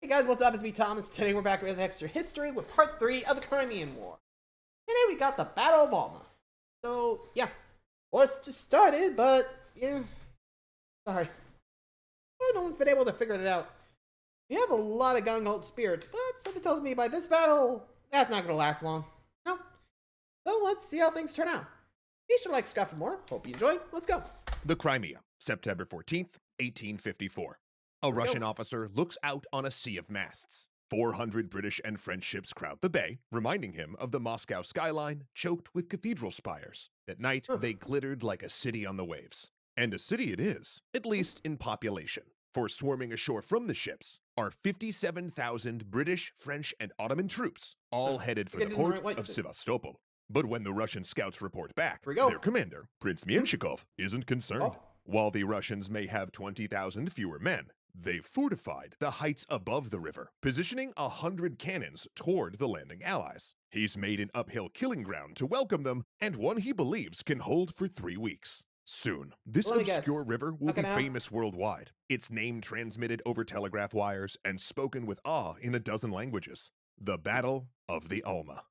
Hey guys, what's up? It's me, Thomas. Today we're back with extra history with part 3 of the Crimean War. Today we got the Battle of Alma. So, yeah. Wars just started, but, yeah. Sorry. No one's been able to figure it out. We have a lot of gung-ho spirits, but something tells me by this battle, that's not going to last long. No. So let's see how things turn out. Be sure to like, subscribe for more. Hope you enjoy. Let's go. The Crimea, September 14th, 1854. A Russian officer looks out on a sea of masts. 400 British and French ships crowd the bay, reminding him of the Moscow skyline choked with cathedral spires. At night, they glittered like a city on the waves. And a city it is, at least in population. For swarming ashore from the ships are 57,000 British, French, and Ottoman troops, all headed for the port of Sevastopol. But when the Russian scouts report back, their commander, Prince Menshikov, isn't concerned. While the Russians may have 20,000 fewer men, they've fortified the heights above the river, positioning 100 cannons toward the landing allies. He's made an uphill killing ground to welcome them, and one he believes can hold for 3 weeks. Soon, this obscure river will be famous worldwide, its name transmitted over telegraph wires and spoken with awe in a dozen languages. The Battle of the Alma.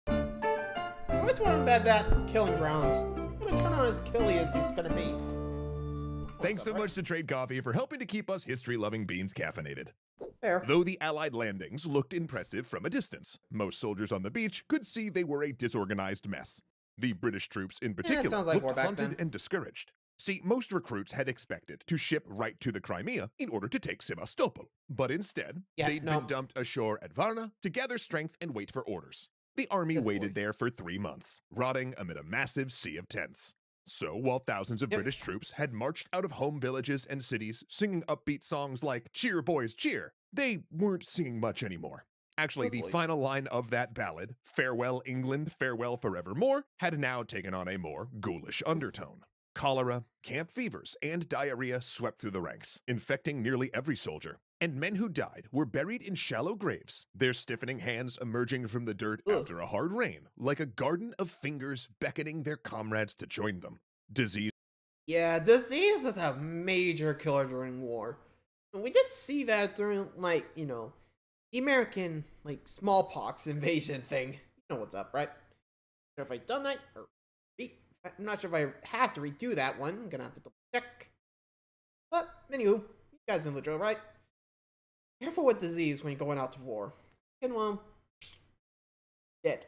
I just want to bet that killing grounds. I'm going to turn on as killy as it's going to be. Thanks so much to Trade Coffee for helping to keep us history-loving beans caffeinated. Fair. Though the Allied landings looked impressive from a distance, most soldiers on the beach could see they were a disorganized mess. The British troops in particular looked haunted and discouraged. See, most recruits had expected to ship right to the Crimea in order to take Sevastopol, but instead, they'd been dumped ashore at Varna to gather strength and wait for orders. The army waited there for 3 months, rotting amid a massive sea of tents. So, while thousands of British troops had marched out of home villages and cities singing upbeat songs like "Cheer, boys, cheer," they weren't singing much anymore. Actually, the final line of that ballad, "Farewell England, farewell forevermore," had now taken on a more ghoulish undertone. Cholera, camp fevers, and diarrhea swept through the ranks, infecting nearly every soldier. And men who died were buried in shallow graves, their stiffening hands emerging from the dirt after a hard rain, like a garden of fingers beckoning their comrades to join them. Disease. Yeah, disease is a major killer during war. And we did see that during, like, you know, the American, like, smallpox invasion thing. You know what's up, right? Not sure if I've done that, or I'm not sure if I have to redo that one. I'm gonna have to double check. But, anywho, you guys know the drill, right? Careful with disease when you're going out to war. And, well, dead.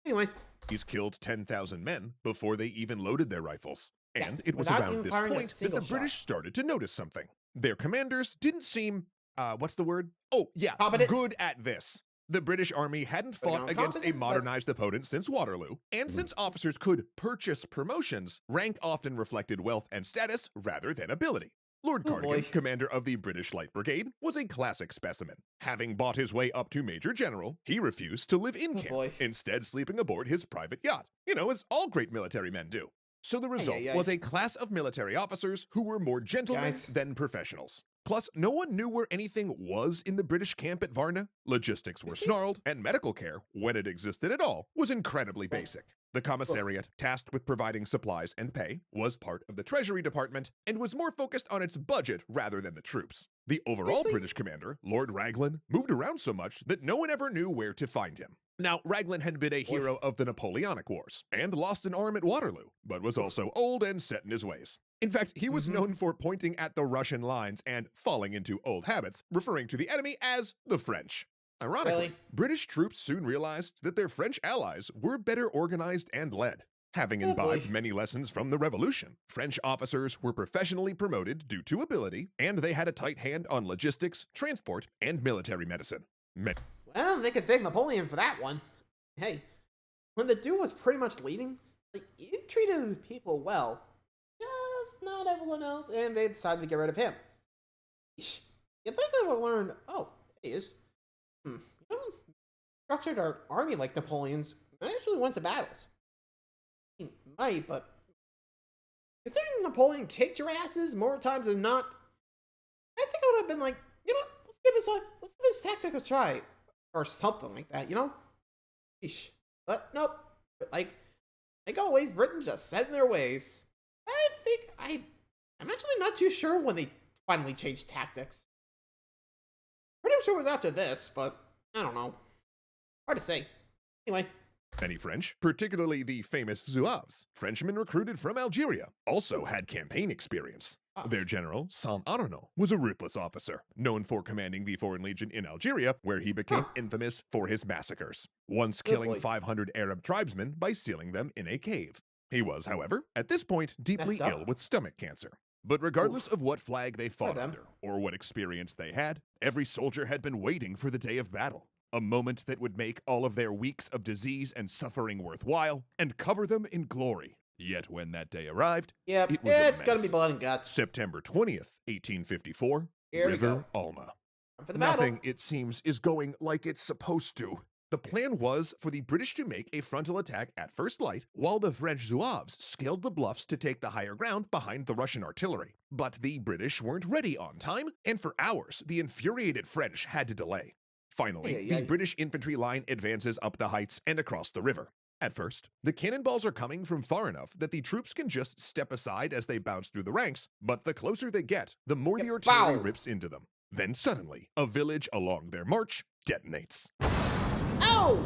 Anyway. He's killed 10,000 men before they even loaded their rifles. And it was around this point that the British started to notice something. Their commanders didn't seem, what's the word? Oh, yeah, good at this. The British army hadn't fought against a modernized opponent since Waterloo, and since officers could purchase promotions, rank often reflected wealth and status rather than ability. Lord Cardigan, commander of the British Light Brigade, was a classic specimen. Having bought his way up to Major General, he refused to live in camp, instead sleeping aboard his private yacht, you know, as all great military men do. So the result was a class of military officers who were more gentlemen than professionals. Plus, no one knew where anything was in the British camp at Varna. Logistics were snarled, and medical care, when it existed at all, was incredibly basic. The commissariat, tasked with providing supplies and pay, was part of the Treasury Department and was more focused on its budget rather than the troops. The overall British commander, Lord Raglan, moved around so much that no one ever knew where to find him. Now, Raglan had been a hero of the Napoleonic Wars and lost an arm at Waterloo, but was also old and set in his ways. In fact, he was known for pointing at the Russian lines and falling into old habits, referring to the enemy as the French. Ironically, British troops soon realized that their French allies were better organized and led. Having imbibed many lessons from the Revolution, French officers were professionally promoted due to ability, and they had a tight hand on logistics, transport, and military medicine. Well, they could thank Napoleon for that one. Hey, when the dude was pretty much leading, like, he treated his people well. Just not everyone else, and they decided to get rid of him. You think they would learn, you know, structured our army like Napoleon's, and actually went to battles. He might, but considering Napoleon kicked your asses more times than not, I think I would have been like, you know, let's give his tactics a try, or something like that, you know? Eesh. But nope, like always, Britain just set in their ways. I think I'm actually not too sure when they finally changed tactics. Pretty pretty sure it was after this, but I don't know. Hard to say. Anyway. Many French, particularly the famous Zouaves, Frenchmen recruited from Algeria, also had campaign experience. Their general, Saint Arnaud, was a ruthless officer, known for commanding the Foreign Legion in Algeria, where he became infamous for his massacres, once killing 500 Arab tribesmen by sealing them in a cave. He was, however, at this point deeply ill with stomach cancer. But regardless of what flag they fought under, or what experience they had, every soldier had been waiting for the day of battle. A moment that would make all of their weeks of disease and suffering worthwhile, and cover them in glory. Yet when that day arrived, it's gonna be blood and guts. September 20th, 1854, River Alma. Nothing, it seems, is going like it's supposed to. The plan was for the British to make a frontal attack at first light, while the French Zouaves scaled the bluffs to take the higher ground behind the Russian artillery. But the British weren't ready on time, and for hours, the infuriated French had to delay. Finally, the British infantry line advances up the heights and across the river. At first, the cannonballs are coming from far enough that the troops can just step aside as they bounce through the ranks, but the closer they get, the more the artillery rips into them. Then suddenly, a village along their march detonates. Ow!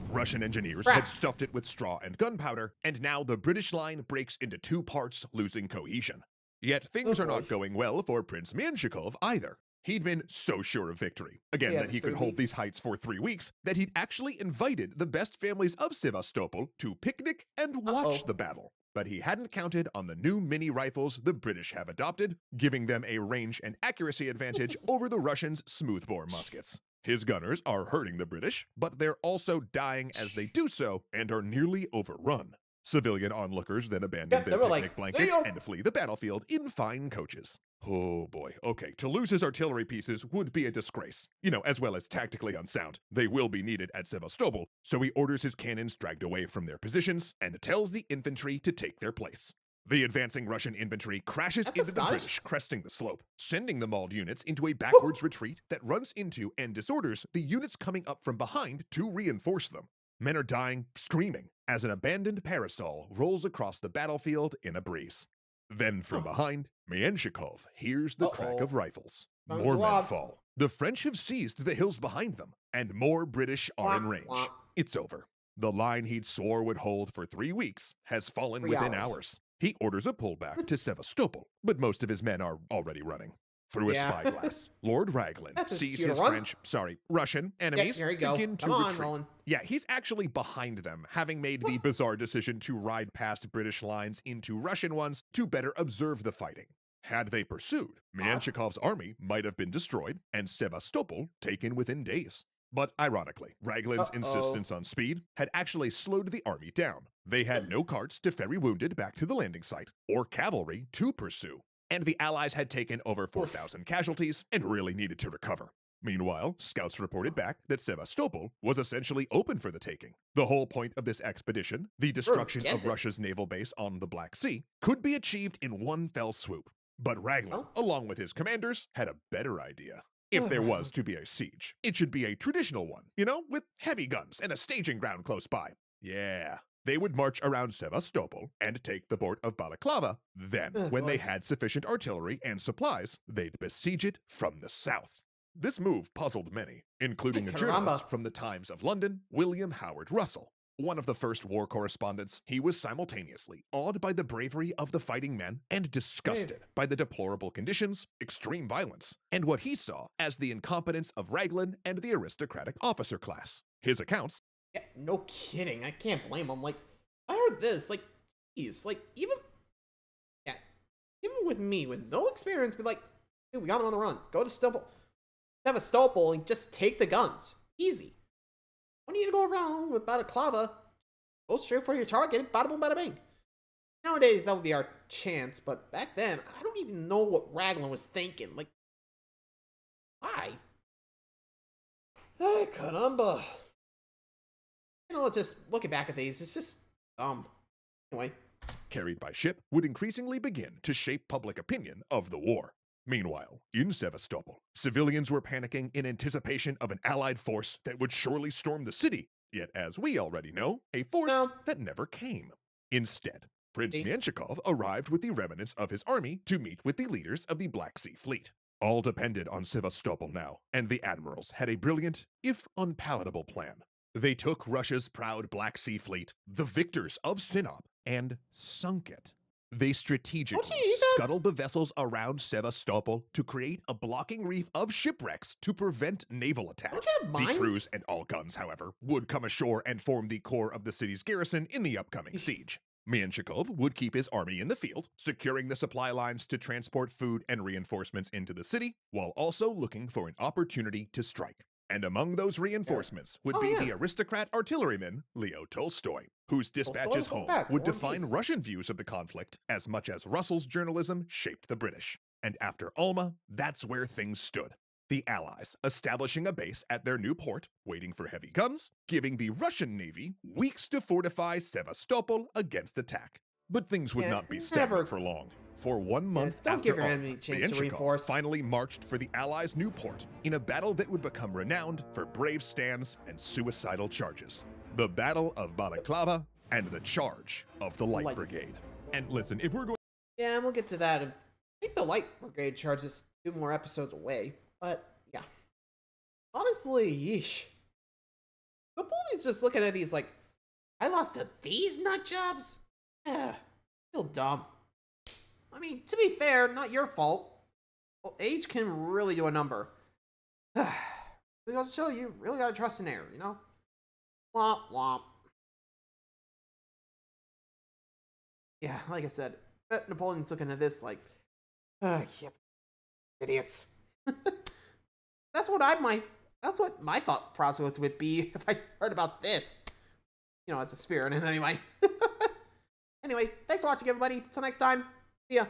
Russian engineers had stuffed it with straw and gunpowder, and now the British line breaks into two parts, losing cohesion. Yet things are not going well for Prince Menshikov either. He'd been so sure of victory, again that he could hold these heights for 3 weeks, that he'd actually invited the best families of Sevastopol to picnic and watch the battle. But he hadn't counted on the new mini rifles the British have adopted, giving them a range and accuracy advantage over the Russians' smoothbore muskets. His gunners are hurting the British, but they're also dying as they do so and are nearly overrun. Civilian onlookers then abandon their picnic blankets and flee the battlefield in fine coaches. Oh boy, okay, to lose his artillery pieces would be a disgrace, as well as tactically unsound. They will be needed at Sevastopol, so he orders his cannons dragged away from their positions and tells the infantry to take their place. The advancing Russian infantry crashes into the British, cresting the slope, sending the mauled units into a backwards retreat that runs into and disorders the units coming up from behind to reinforce them. Men are dying, screaming, as an abandoned parasol rolls across the battlefield in a breeze. Then from behind, Menshikov hears the crack of rifles. More men fall. The French have seized the hills behind them, and more British are in range. It's over. The line he'd swore would hold for 3 weeks has fallen within hours. He orders a pullback to Sevastopol, but most of his men are already running. Through a spyglass, Lord Raglan sees his Russian enemies begin to retreat. Yeah, he's actually behind them, having made the bizarre decision to ride past British lines into Russian ones to better observe the fighting. Had they pursued, Menshikov's army might have been destroyed and Sevastopol taken within days. But ironically, Raglan's insistence on speed had actually slowed the army down. They had no carts to ferry wounded back to the landing site, or cavalry to pursue. And the Allies had taken over 4,000 casualties and really needed to recover. Meanwhile, scouts reported back that Sevastopol was essentially open for the taking. The whole point of this expedition, the destruction of Russia's naval base on the Black Sea, could be achieved in one fell swoop. But Raglan, along with his commanders, had a better idea. If there was to be a siege, it should be a traditional one, with heavy guns and a staging ground close by. Yeah. They would march around Sevastopol and take the port of Balaclava. Then, when they had sufficient artillery and supplies, they'd besiege it from the south. This move puzzled many, including a journalist from the Times of London, William Howard Russell. One of the first war correspondents, he was simultaneously awed by the bravery of the fighting men and disgusted by the deplorable conditions, extreme violence, and what he saw as the incompetence of Raglan and the aristocratic officer class. His accounts... Yeah, no kidding. I can't blame him. I heard this. Geez. Even with me, with no experience, be like, dude, we got him on the run. Go to Sevastopol and just take the guns. Easy. Don't need to go around with Balaclava. Go straight for your target. Bada boom, bada bing. Nowadays, that would be our chance, but back then, I don't even know what Raglan was thinking. Why? Hey, caramba. Just looking back at these, it's just dumb. Anyway. Carried by ship would increasingly begin to shape public opinion of the war. Meanwhile, in Sevastopol, civilians were panicking in anticipation of an Allied force that would surely storm the city, yet as we already know, a force that never came. Instead, Prince Menshikov arrived with the remnants of his army to meet with the leaders of the Black Sea Fleet. All depended on Sevastopol now, and the admirals had a brilliant, if unpalatable plan. They took Russia's proud Black Sea fleet, the victors of Sinop, and sunk it. They strategically scuttled the vessels around Sevastopol to create a blocking reef of shipwrecks to prevent naval attack. The crews and all guns, however, would come ashore and form the core of the city's garrison in the upcoming siege. Menshikov would keep his army in the field, securing the supply lines to transport food and reinforcements into the city, while also looking for an opportunity to strike. And among those reinforcements would be the aristocrat artilleryman Leo Tolstoy, whose dispatches home would define Russian views of the conflict as much as Russell's journalism shaped the British. And after Alma, that's where things stood. The Allies establishing a base at their new port, waiting for heavy guns, giving the Russian Navy weeks to fortify Sevastopol against attack. But things would not be stagnant for long. For 1 month after Alma, Menshikov finally marched for the Allies' new port in a battle that would become renowned for brave stands and suicidal charges. The Battle of Balaclava and the Charge of the Light Brigade. And listen, if we're going... Yeah, and we'll get to that. I think the Light Brigade charge is 2 more episodes away. But, yeah. Honestly, yeesh. Napoleon's just looking at these like, I lost to these nut jobs? Yeah, feel dumb. I mean, to be fair, not your fault. Well, age can really do a number. It goes to show you really gotta trust an heir, you know? Womp womp. Yeah, like I said, I bet Napoleon's looking at this like, yep, idiots. That's what my thought process would be if I heard about this. You know, as a spirit, and anyway. Anyway, thanks for watching, everybody. Till next time. See ya.